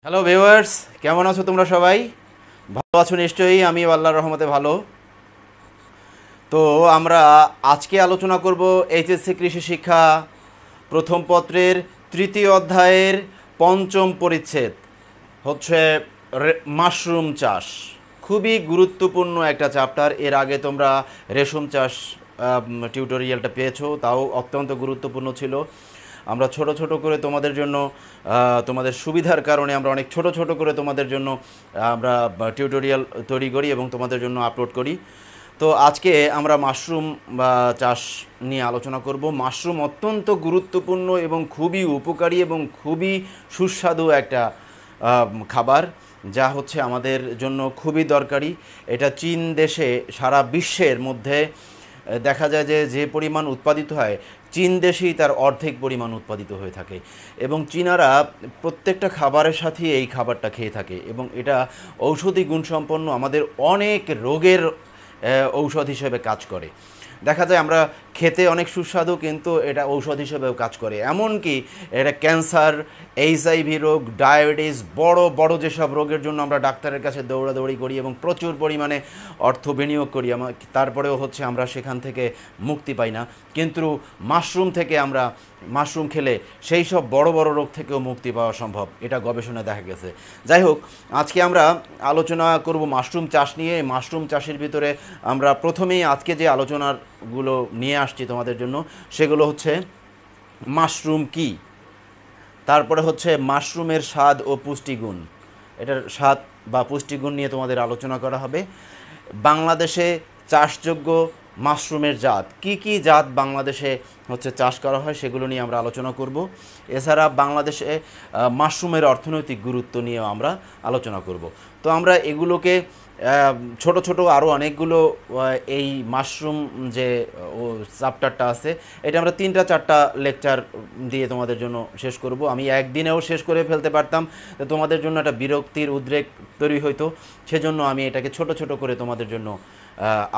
Hello viewers, কেমন আছো তোমরা সবাই? ভালো আছো নিশ্চয়ই। আমি আল্লাহর রহমতে ভালো। তো আমরা আজকে আলোচনা করব এইচএসসি কৃষি শিক্ষা প্রথম পত্রের তৃতীয় অধ্যায়ের পঞ্চম পরিচ্ছেদ হচ্ছে মাশরুম চাষ। খুবই গুরুত্বপূর্ণ একটা চ্যাপ্টার। এর আগে তোমরা রেশম চাষ টিউটোরিয়ালটা পেয়েছো, তাও অত্যন্ত গুরুত্বপূর্ণ ছিল। আমরা ছোট ছোট করে তোমাদের জন্য তোমাদের সুবিধার কারণে আমরা অনেক ছোট ছোট করে তোমাদের জন্য আমরা টিউটোরিয়াল তৈরি করি এবং তোমাদের জন্য আপলোড করি। তো আজকে আমরা মাশরুম চাষ নিয়ে আলোচনা করব। মাশরুম অত্যন্ত গুরুত্বপূর্ণ এবং খুবই উপকারী এবং খুবই সুস্বাদু একটা খাবার, যা হচ্ছে আমাদের জন্য খুবই দরকারি। এটা চীন দেশে সারা বিশ্বের মধ্যে দেখা যায় যে যে পরিমাণ উৎপাদিত হয়, চীন দেশেই তার অর্ধেক পরিমাণ উৎপাদিত হয়ে থাকে এবং চীনারা প্রত্যেকটা খাবারের সাথেই এই খাবারটা খেয়ে থাকে এবং এটা ঔষধি গুণসম্পন্ন, আমাদের অনেক রোগের ঔষধ হিসেবে কাজ করে। দেখা যায় আমরা খেতে অনেক সুস্বাদু, কিন্তু এটা ঔষধ হিসেবেও কাজ করে। এমনকি এটা ক্যান্সার, এইচআইভি রোগ, ডায়াবেটিস, বড় বড় যেসব রোগের জন্য আমরা ডাক্তারের কাছে দৌড়াদৌড়ি করি এবং প্রচুর পরিমাণে অর্থ বিনিয়োগ করি, তারপরেও হচ্ছে আমরা সেখান থেকে মুক্তি পাই না। কিন্তু মাশরুম খেলে সেই সব বড় বড় রোগ থেকেও মুক্তি পাওয়া সম্ভব, এটা গবেষণায় দেখা গেছে। যাই হোক, আজকে আমরা আলোচনা করব মাশরুম চাষ নিয়ে। মাশরুম চাষের ভিতরে আমরা প্রথমেই আজকে যে আলোচনাগুলো নিয়ে আসছি তোমাদের জন্য, সেগুলো হচ্ছে মাশরুম কি, তারপরে হচ্ছে মাশরুমের স্বাদ ও পুষ্টিগুণ, এটার স্বাদ বা পুষ্টিগুণ নিয়ে তোমাদের আলোচনা করা হবে। বাংলাদেশে চাষযোগ্য মাশরুমের জাত, কি কি জাত বাংলাদেশে হচ্ছে চাষ করা হয়, সেগুলো নিয়ে আমরা আলোচনা করব। এছাড়া বাংলাদেশে মাশরুমের অর্থনৈতিক গুরুত্ব নিয়েও আমরা আলোচনা করব। তো আমরা এগুলোকে ছোট ছোট আরও অনেকগুলো এই মাশরুম যে চ্যাপ্টারটা আছে, এটা আমরা 3-4টা লেকচার দিয়ে তোমাদের জন্য শেষ করব। আমি একদিনেও শেষ করে ফেলতে পারতাম, তো তোমাদের জন্য একটা বিরক্তির উদ্রেক তৈরি হইতো। সেজন্য আমি এটাকে ছোট ছোট করে তোমাদের জন্য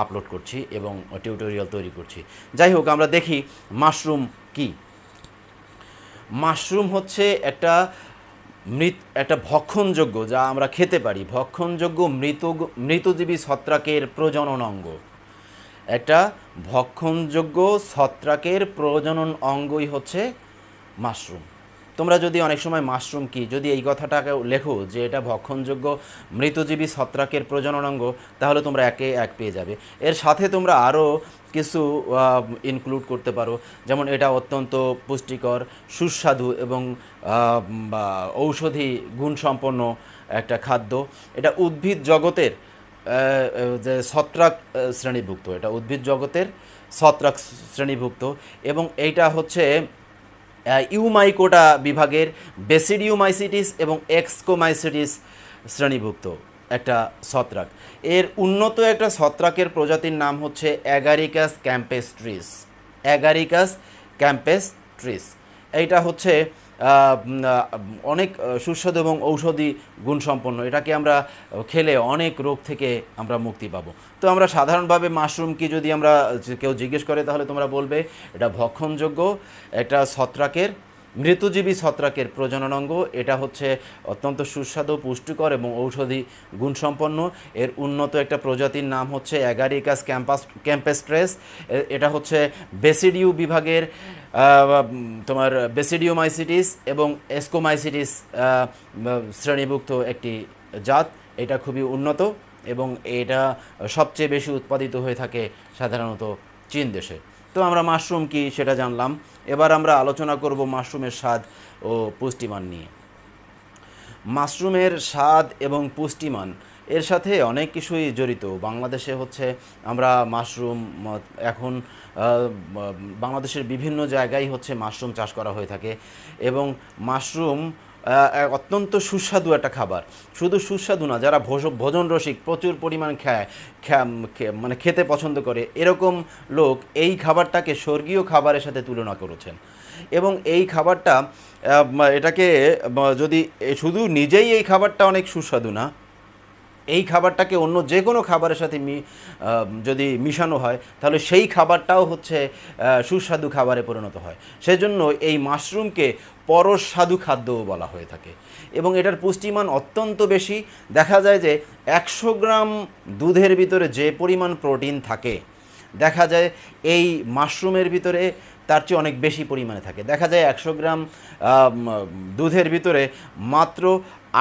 আপলোড করছি এবং টিউটোরিয়াল তৈরি করছি। যাই হোক, আমরা দেখি মাশরুম কি। মাশরুম হচ্ছে একটা ভক্ষণযোগ্য, যা আমরা খেতে পারি, ভক্ষণযোগ্য মৃতজীবী ছত্রাকের প্রজনন অঙ্গ। একটা ভক্ষণযোগ্য ছত্রাকের প্রজনন অঙ্গই হচ্ছে মাশরুম। তোমরা যদি অনেক সময় মাশরুম কি যদি এই কথাটাকে লেখো যে এটা ভক্ষণযোগ্য মৃতজীবী ছত্রাকের প্রজনন অঙ্গ, তাহলে তোমরা একে এক পেয়ে যাবে। এর সাথে তোমরা আরও কিছু ইনক্লুড করতে পারো, যেমন এটা অত্যন্ত পুষ্টিকর, সুস্বাদু এবং ঔষধি গুণসম্পন্ন একটা খাদ্য। এটা উদ্ভিদ জগতের যে ছত্রাক শ্রেণীভুক্ত, এটা উদ্ভিদ জগতের ছত্রাক শ্রেণীভুক্ত এবং এইটা হচ্ছে ইউমাইকোটা বিভাগের বেসিডিওমাইসিটিস এবং এক্সকোমাইসিটিস শ্রেণীভুক্ত একটা ছত্রাক। এর উন্নত একটা ছত্রাকের প্রজাতির নাম হচ্ছে অ্যাগারিকাস ক্যাম্পেস্ট্রিস। অ্যাগারিকাস ক্যাম্পেস্ট্রিস এইটা হচ্ছে অনেক সুস্বাদু এবং ঔষধি গুণসম্পন্ন। এটাকে আমরা খেলে অনেক রোগ থেকে আমরা মুক্তি পাবো। তো আমরা সাধারণভাবে মাশরুম কি যদি আমরা কেউ জিজ্ঞেস করে, তাহলে তোমরা বলবে এটা ভক্ষণযোগ্য একটা ছত্রাকের, মৃতজীবী ছত্রাকের প্রজনন অঙ্গ। এটা হচ্ছে অত্যন্ত সুস্বাদু, পুষ্টিকর এবং ঔষধি গুণসম্পন্ন। এর উন্নত একটা প্রজাতির নাম হচ্ছে অ্যাগারিকাস ক্যাম্পেস্ট্রেস। এটা হচ্ছে বেসিডিউ বিভাগের তোমার বেসিডিওমাইসিটিস এবং এসকোমাইসিটিস শ্রেণীভুক্ত একটি জাত। এটা খুবই উন্নত এবং এটা সবচেয়ে বেশি উৎপাদিত হয়ে থাকে সাধারণত চীন দেশে। তো আমরা মাশরুম কি সেটা জানলাম। এবার আমরা আলোচনা করব মাশরুমের স্বাদ ও পুষ্টিমান নিয়ে। মাশরুমের স্বাদ এবং পুষ্টিমান এর সাথে অনেক কিছুই জড়িত। বাংলাদেশে হচ্ছে আমরা মাশরুম এখন বাংলাদেশের বিভিন্ন জায়গায় হচ্ছে মাশরুম চাষ করা হয়ে থাকে এবং মাশরুম অত্যন্ত সুস্বাদু একটা খাবার। শুধু সুস্বাদু না, যারা ভোজন রসিক, প্রচুর পরিমাণ মানে খেতে পছন্দ করে, এরকম লোক এই খাবারটাকে স্বর্গীয় খাবারের সাথে তুলনা করেছেন এবং এই খাবারটা এটাকে যদি শুধু নিজেই এই খাবারটা অনেক সুস্বাদু না, এই খাবারটাকে অন্য যে কোনো খাবারের সাথে যদি মিশানো হয়, তাহলে সেই খাবারটাও হচ্ছে সুস্বাদু খাবারে পরিণত হয়। সেজন্য এই মাশরুমকে পরস্বাদু খাদ্যও বলা হয়ে থাকে এবং এটার পুষ্টিমান অত্যন্ত বেশি। দেখা যায় যে 100 গ্রাম দুধের ভিতরে যে পরিমাণ প্রোটিন থাকে দেখা যায় এই মাশরুমের ভিতরে তার চেয়ে অনেক বেশি পরিমাণে থাকে। দেখা যায় 100 গ্রাম দুধের ভিতরে মাত্র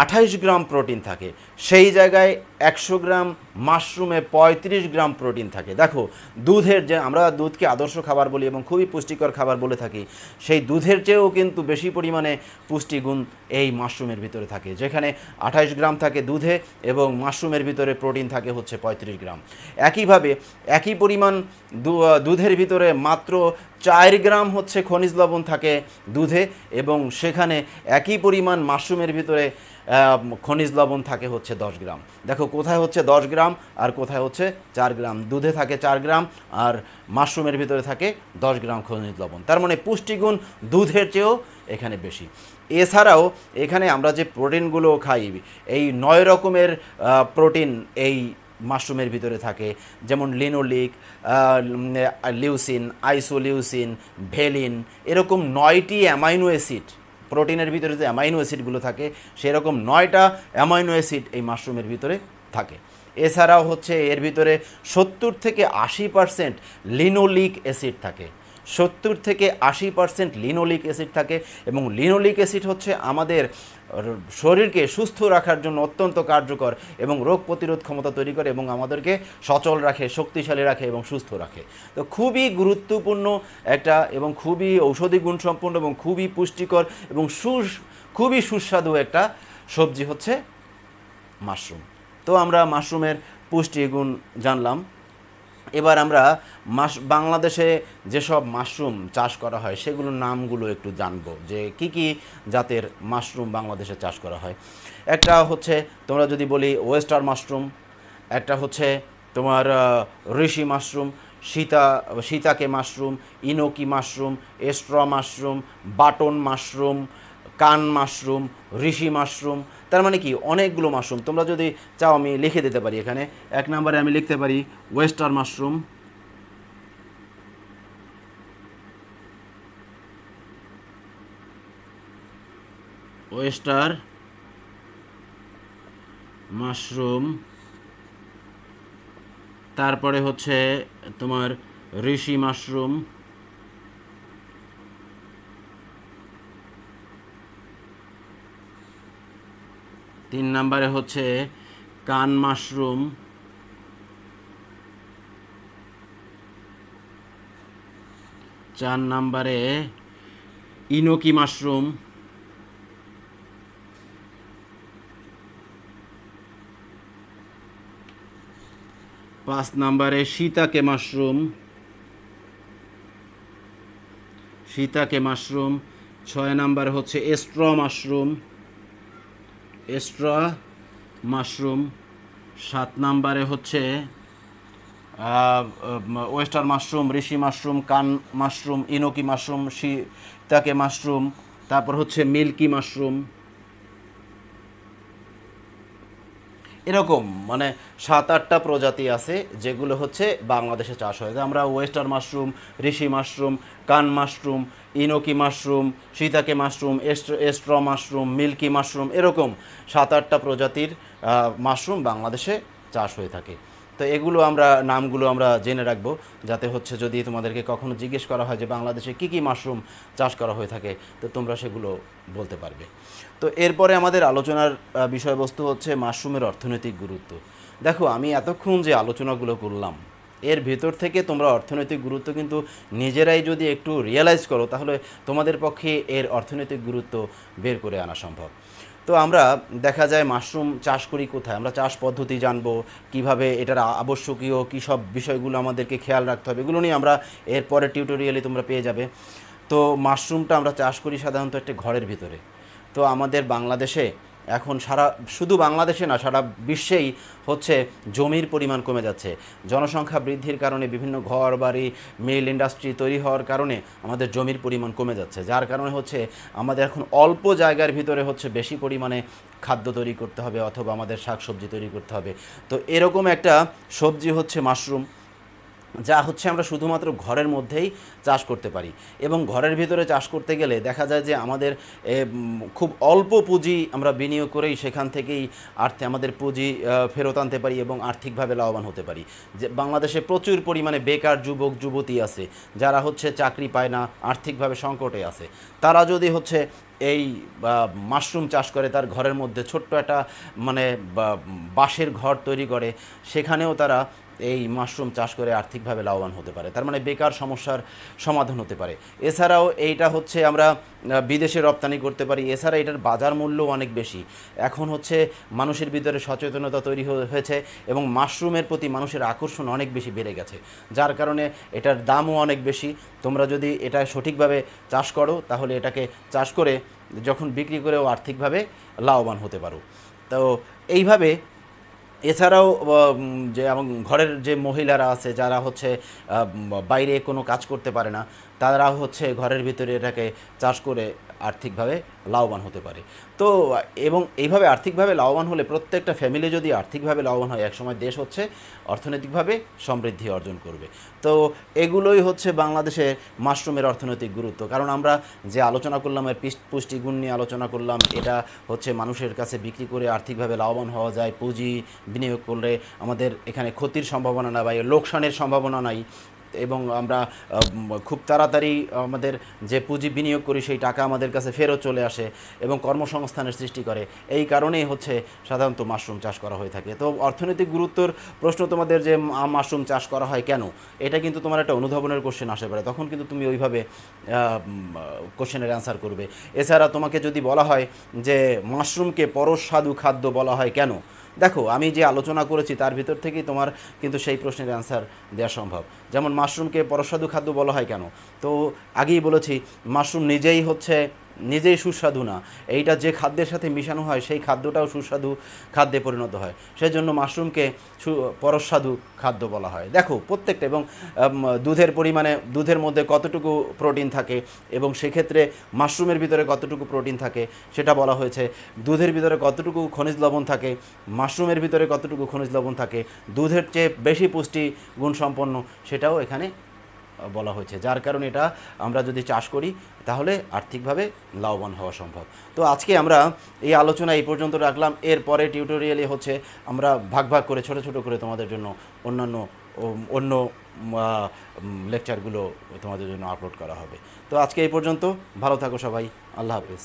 28 গ্রাম প্রোটিন থাকে, সেই জায়গায় 100 গ্রাম মাশরুমে 35 গ্রাম প্রোটিন থাকে। দেখো দুধের যে আমরা দুধকে আদর্শ খাবার বলি এবং খুবই পুষ্টিকর খাবার বলে থাকি, সেই দুধের চেয়েও কিন্তু বেশি পরিমাণে পুষ্টিগুণ এই মাশরুমের ভিতরে থাকে, যেখানে 28 গ্রাম থাকে দুধে এবং মাশরুমের ভিতরে প্রোটিন থাকে হচ্ছে 35 গ্রাম। একইভাবে একই পরিমাণ দুধের ভিতরে মাত্র 4 গ্রাম হচ্ছে খনিজ লবণ থাকে দুধে এবং সেখানে একই পরিমাণ মাশরুমের ভিতরে খনিজ লবণ থাকে হচ্ছে 10 গ্রাম। দেখো কোথায় হচ্ছে 10 গ্রাম আর কোথায় হচ্ছে 4 গ্রাম। দুধে থাকে 4 গ্রাম আর মাশরুমের ভিতরে থাকে 10 গ্রাম খনিজ লবণ। তার মানে পুষ্টিগুণ দুধের চেয়েও এখানে বেশি। এছাড়াও এখানে আমরা যে প্রোটিনগুলো খাই, এই 9 রকমের প্রোটিন এই মাশরুমের ভিতরে থাকে, যেমন লিনোলিক, লিউসিন, আইসোলিউসিন, ভেলিন, এরকম 9টি অ্যামাইনো অ্যাসিড প্রোটিনের ভিতরে যে অ্যামাইনো অ্যাসিডগুলো থাকে সেরকম 9টা অ্যামাইনো অ্যাসিড এই মাশরুমের ভিতরে থাকে। এছাড়াও হচ্ছে এর ভিতরে 70 থেকে 80% লিনোলিক অ্যাসিড থাকে, 70 থেকে 80% লিনোলিক অ্যাসিড থাকে এবং লিনোলিক অ্যাসিড হচ্ছে আমাদের শরীরকে সুস্থ রাখার জন্য অত্যন্ত কার্যকর এবং রোগ প্রতিরোধ ক্ষমতা তৈরি করে এবং আমাদেরকে সচল রাখে, শক্তিশালী রাখে এবং সুস্থ রাখে। তো খুবই গুরুত্বপূর্ণ একটা এবং খুবই ঔষধি গুণসম্পন্ন এবং খুবই পুষ্টিকর এবং খুবই সুস্বাদু একটা সবজি হচ্ছে মাশরুম। তো আমরা মাশরুমের পুষ্টিগুণ জানলাম। এবার আমরা বাংলাদেশে যেসব মাশরুম চাষ করা হয় সেগুলোর নামগুলো একটু জানবো, যে কি কি জাতের মাশরুম বাংলাদেশে চাষ করা হয়। একটা হচ্ছে তোমরা যদি বলি ওয়েস্টার মাশরুম, একটা হচ্ছে তোমার reishi mushroom, shiitake mushroom, enoki mushroom, এস্ট্র মাশরুম, বাটন মাশরুম, কান মাশরুম, ঋষি মাশরুম। তার মানে কি অনেকগুলো মাশরুম। তোমরা যদি চাও আমি লিখে দিতে পারি এখানে। 1 নম্বরে আমি লিখতে পারি ওয়েস্টার মাশরুম, ওয়েস্টার মাশরুম, তারপরে হচ্ছে তোমার ঋষি মাশরুম, তিন নম্বরে হচ্ছে কান মাশরুম, চার নম্বরে ইনোকি মাশরুম, পাঁচ নম্বরে সীতাকে মাশরুম, ছয় নম্বরে হচ্ছে এস্ট্র মাশরুম, 7 নম্বরে হচ্ছে ওয়েস্টার মাশরুম, ঋষি মাশরুম, কান mushroom, enoki mushroom, shiitake mushroom, তারপর হচ্ছে মিল্কি মাশরুম। এরকম মানে 7-8টা প্রজাতি আছে যেগুলো হচ্ছে বাংলাদেশে চাষ হয়। আমরা ওয়েস্টার মাশরুম, ঋষি মাশরুম, কান mushroom, enoki mushroom, shiitake mushroom, এস্ট্র মাশরুম, মিল্কি মাশরুম, এরকম 7-8টা প্রজাতির মাশরুম বাংলাদেশে চাষ হয়ে থাকে। তো এগুলো নামগুলো আমরা জেনে রাখবো, যাতে হচ্ছে যদি তোমাদেরকে কখনো জিজ্ঞেস করা হয় যে বাংলাদেশে কী কী মাশরুম চাষ করা হয়ে থাকে তো তোমরা সেগুলো বলতে পারবে। তো এরপরে আমাদের আলোচনার বিষয়বস্তু হচ্ছে মাশরুমের অর্থনৈতিক গুরুত্ব। দেখো আমি এতক্ষণ যে আলোচনাগুলো করলাম এর ভেতর থেকে তোমরা অর্থনৈতিক গুরুত্ব কিন্তু নিজেরাই যদি একটু রিয়েলাইজ করো তাহলে তোমাদের পক্ষে এর অর্থনৈতিক গুরুত্ব বের করে আনা সম্ভব। তো আমরা দেখা যায় মাশরুম চাষ করি কোথায়, আমরা চাষ পদ্ধতি জানবো, কিভাবে এটার আবশ্যকীয় কী সব বিষয়গুলো আমাদেরকে খেয়াল রাখতে হবে, এগুলো নিয়ে আমরা এরপরে টিউটোরিয়ালে তোমরা পেয়ে যাবে। তো মাশরুমটা আমরা চাষ করি সাধারণত একটা ঘরের ভিতরে। তো আমাদের বাংলাদেশে এখন শুধু বাংলাদেশে না সারা বিশ্বেই হচ্ছে জমির পরিমাণ কমে যাচ্ছে। জনসংখ্যা বৃদ্ধির কারণে বিভিন্ন ঘর বাড়ি মিল ইন্ডাস্ট্রি তৈরি হওয়ার কারণে আমাদের জমির পরিমাণ কমে যাচ্ছে, যার কারণে হচ্ছে আমাদের এখন অল্প জায়গার ভিতরে হচ্ছে বেশি পরিমাণে খাদ্য তৈরি করতে হবে অথবা আমাদের শাকসবজি তৈরি করতে হবে। তো এরকম একটা সবজি হচ্ছে মাশরুম। যা হচ্ছে আমরা শুধুমাত্র ঘরের মধ্যেই চাষ করতে পারি। এবং ঘরের ভিতরে চাষ করতে গেলে দেখা যায় যে আমাদের খুব অল্প পুঁজি আমরা বিনিয়োগ করেই সেখান থেকেই আমাদের পুঁজি ফেরত আনতে পারি এবং আর্থিকভাবে লাভবান হতে পারি। যে বাংলাদেশে প্রচুর পরিমাণে বেকার যুবক যুবতী আছে যারা হচ্ছে চাকরি পায় না, আর্থিকভাবে সংকটে আছে। তারা যদি হচ্ছে এই মাশরুম চাষ করে, তার ঘরের মধ্যে ছোট্ট একটা মানে বাঁশের ঘর তৈরি করে, সেখানেও তারা এই মাশরুম চাষ করে আর্থিকভাবে লাভবান হতে পারে। তার মানে বেকার সমস্যার সমাধান হতে পারে। এছাড়াও এইটা হচ্ছে আমরা বিদেশে রপ্তানি করতে পারি। এছাড়া এটার বাজার মূল্য অনেক বেশি। এখন হচ্ছে মানুষের ভিতরে সচেতনতা তৈরি হয়েছে এবং মাশরুমের প্রতি মানুষের আকর্ষণ অনেক বেশি বেড়ে গেছে, যার কারণে এটার দামও অনেক বেশি। তোমরা যদি এটা সঠিকভাবে চাষ করো তাহলে এটাকে চাষ করে যখন বিক্রি করেও আর্থিকভাবে লাভবান হতে পারো। তো এইভাবে এছাড়াও যে এবং ঘরের যে মহিলারা আছে যারা হচ্ছে বাইরে কোনো কাজ করতে পারে না, তারা হচ্ছে ঘরের ভিতরে এটাকে চাষ করে আর্থিকভাবে লাভবান হতে পারে। তো এবং এইভাবে আর্থিকভাবে লাভবান হলে প্রত্যেকটা ফ্যামিলি যদি আর্থিকভাবে লাভবান হয়, একসময় দেশ হচ্ছে অর্থনৈতিকভাবে সমৃদ্ধি অর্জন করবে। তো এগুলোই হচ্ছে বাংলাদেশে মাশরুমের অর্থনৈতিক গুরুত্ব। কারণ আমরা যে আলোচনা করলাম, এর পুষ্টিগুণ নিয়ে আলোচনা করলাম, এটা হচ্ছে মানুষের কাছে বিক্রি করে আর্থিকভাবে লাভবান হওয়া যায়। পুঁজি বিনিয়োগ করলে আমাদের এখানে ক্ষতির সম্ভাবনা না বা লোকসানের সম্ভাবনা নাই এবং আমরা খুব তাড়াতাড়ি আমাদের যে পুঁজি বিনিয়োগ করি সেই টাকা আমাদের কাছে ফেরত চলে আসে এবং কর্মসংস্থানের সৃষ্টি করে। এই কারণেই হচ্ছে সাধারণত মাশরুম চাষ করা হয়ে থাকে। তো অর্থনৈতিক গুরুত্বর প্রশ্ন তোমাদের যে মাশরুম চাষ করা হয় কেন, এটা কিন্তু তোমার একটা অনুধাবনের কোশ্চেন আসতে পারে, তখন কিন্তু তুমি ওইভাবে কোশ্চেনের অ্যান্সার করবে। এছাড়া তোমাকে যদি বলা হয় যে মাশরুমকে পরস্বাদু খাদ্য বলা হয় কেন, দেখো আমি যে আলোচনা করেছি তার ভিতর থেকেই তোমার কিন্তু সেই প্রশ্নের অ্যান্সার দেওয়া সম্ভব। যেমন মাশরুমকে পরস্বাদু খাদ্য বলা হয় কেন, তো আগেই বলেছি মাশরুম নিজেই সুস্বাদু না, এইটা যে খাদ্যের সাথে মিশানো হয় সেই খাদ্যটাও সুস্বাদু খাদ্যে পরিণত হয়, সেই জন্য মাশরুমকে পরস্বাদু খাদ্য বলা হয়। দেখো প্রত্যেকটা এবং দুধের মধ্যে কতটুকু প্রোটিন থাকে এবং সেক্ষেত্রে মাশরুমের ভিতরে কতটুকু প্রোটিন থাকে সেটা বলা হয়েছে। দুধের ভিতরে কতটুকু খনিজ লবণ থাকে, মাশরুমের ভিতরে কতটুকু খনিজ লবণ থাকে, দুধের চেয়ে বেশি পুষ্টি গুণসম্পন্ন সেটাও এখানে বলা হয়েছে। যার কারণে এটা আমরা যদি চাষ করি তাহলে আর্থিকভাবে লাভবান হওয়া সম্ভব। তো আজকে আমরা এই আলোচনা এই পর্যন্ত রাখলাম। এরপরে টিউটোরিয়ালে হচ্ছে আমরা ভাগ ভাগ করে ছোট ছোট করে তোমাদের জন্য অন্য লেকচারগুলো তোমাদের জন্য আপলোড করা হবে। তো আজকে এই পর্যন্ত, ভালো থাকো সবাই, আল্লাহ হাফেজ।